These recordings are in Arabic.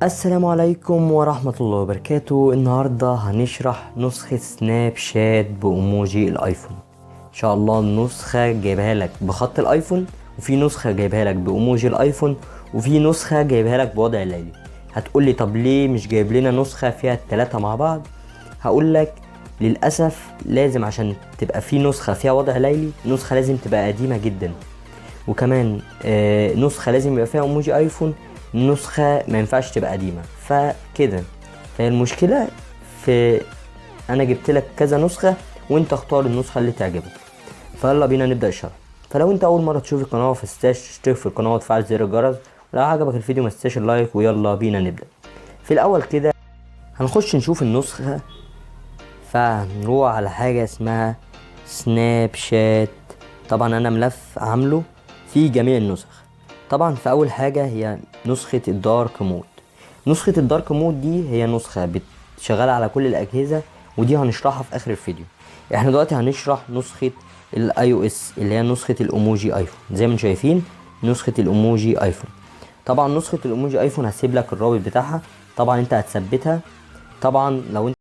السلام عليكم ورحمة الله وبركاته. النهاردة هنشرح نسخة سناب شات بأموجي الايفون. ان شاء الله النسخة جايبها لك بخط الايفون، وفي نسخة جايبها لك بأموجي الايفون، وفي نسخة جايبها لك بوضع الليلي. هتقولي طب ليه مش جايب لنا نسخة فيها التلاتة مع بعض؟ هقول لك للأسف لازم عشان تبقى في نسخة فيها وضع ليلي، نسخة لازم تبقى قديمة جدا، وكمان نسخة لازم يبقى فيها ايموجي ايفون، نسخة ما ينفعش تبقى قديمة. فكده فهي المشكلة في انا جبت لك كذا نسخة وانت اختار النسخة اللي تعجبك. فيلا بينا نبدأ الشرح. فلو انت اول مرة تشوف القناة فتنساش تشترك في القناة وتفعل زر الجرس، ولو عجبك الفيديو ما تنساش اللايك. ويلا بينا نبدأ. في الاول كده هنخش نشوف النسخة، فنروح على حاجة اسمها سناب شات. طبعا انا ملف عامله في جميع النسخ. طبعا في اول حاجة هي نسخة الدارك مود. نسخة الدارك مود دي هي نسخة شغالة على كل الاجهزة، ودي هنشرحها في اخر الفيديو. احنا دلوقتي هنشرح نسخة الاي او اس اللي هي نسخة الايموجي ايفون. زي ما شايفين نسخة الايموجي ايفون. طبعا نسخة الايموجي ايفون هسيب لك الرابط بتاعها، طبعا انت هتثبتها. طبعا لو انت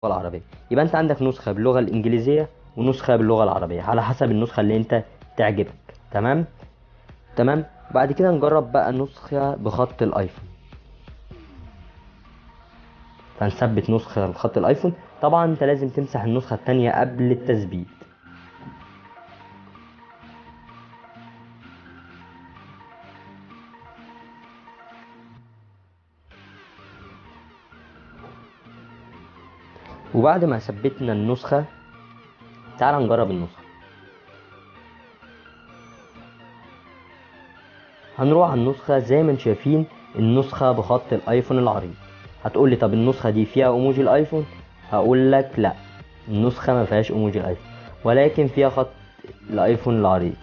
باللغة العربية، يبقى انت عندك نسخة باللغة الانجليزية ونسخة باللغة العربية على حسب النسخة اللي انت تعجبك. تمام. تمام. بعد كده نجرب بقى نسخة بخط الايفون. فنثبت نسخة بخط الايفون. طبعا انت لازم تمسح النسخة التانية قبل التثبيت. وبعد ما ثبتنا النسخة تعال نجرب النسخة. هنروح على النسخة زي ما انتم شايفين، النسخة بخط الايفون العريض. هتقولي طب النسخة دي فيها ايموجي الايفون؟ هقول لك لا، النسخة ما فيهاش ايموجي الايفون، ولكن فيها خط الايفون العريض.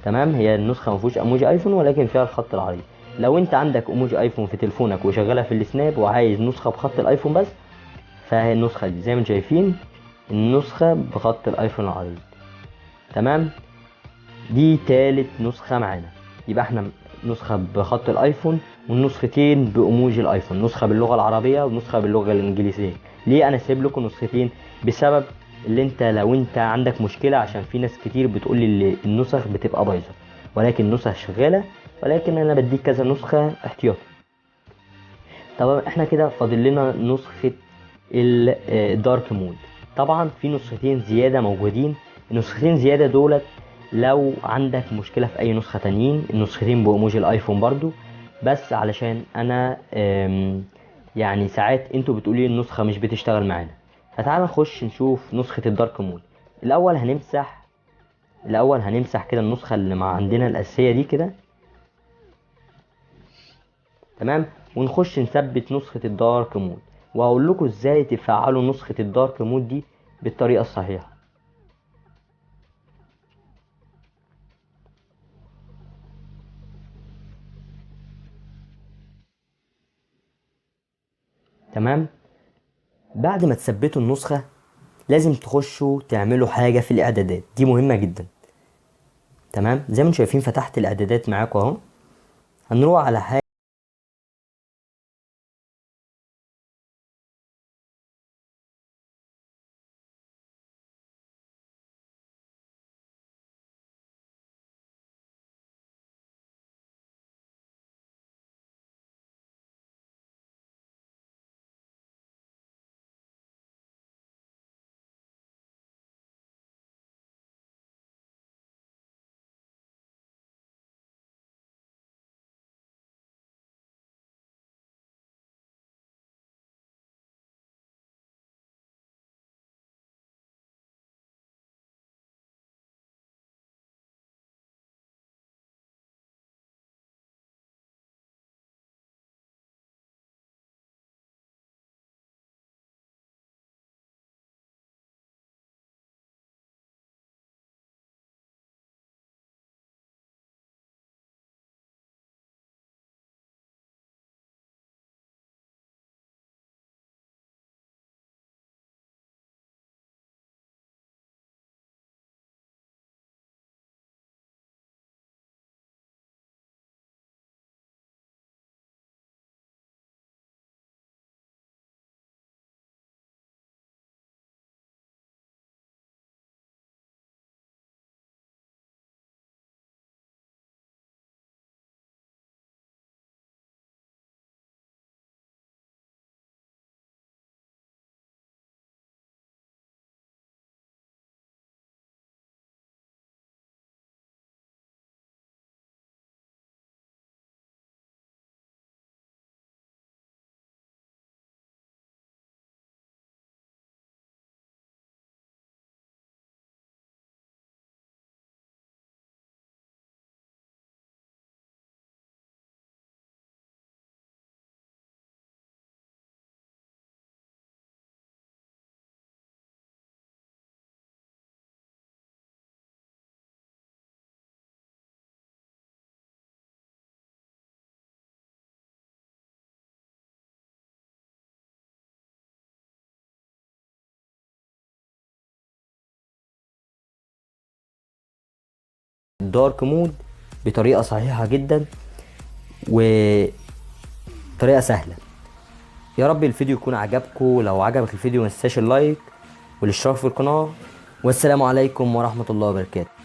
تمام. هي النسخة ما فيهوش ايموجي ايفون ولكن فيها الخط العريض. لو انت عندك ايموجي ايفون في تليفونك وشغالها في السناب وعايز نسخة بخط الايفون بس، فهي النسخة دي زي ما انتم شايفين، النسخة بخط الايفون العريض. تمام. دي تالت نسخة معانا. يبقى احنا نسخة بخط الايفون والنسختين بايموجي الايفون، نسخة باللغة العربية ونسخة باللغة الانجليزية. ليه انا سايب لكم نسختين؟ بسبب اللي انت لو انت عندك مشكلة، عشان في ناس كتير بتقولي اللي النسخ بتبقى بايظة ولكن النسخ شغالة، ولكن انا بديك كذا نسخة احتياطي. طبعا احنا كده فاضل لنا نسخة الدارك مود. طبعا في نسختين زيادة موجودين. النسختين زيادة دولت لو عندك مشكلة في اي نسخة تانيين، النسختين بايموجي الايفون برضو، بس علشان انا يعني ساعات انتوا بتقولي النسخة مش بتشتغل معانا. فتعال نخش نشوف نسخة الدارك مود. الاول هنمسح كده النسخة اللي مع عندنا الاساسية دي كده. تمام. ونخش نثبت نسخة الدارك مود، وهقول لكم ازاي تفعلوا نسخة الدارك مود دي بالطريقة الصحيحة. تمام. بعد ما تثبتوا النسخة لازم تخشوا تعملوا حاجة في الاعدادات، دي مهمة جدا. تمام. زي ما انتم شايفين فتحت الاعدادات معاكم اهو. هنروح على حاجة الدارك مود بطريقة صحيحة جدا وطريقة سهلة. يا رب الفيديو يكون عجبكم. لو عجبك الفيديو متنساش اللايك والاشتراك في القناة، والسلام عليكم ورحمة الله وبركاته.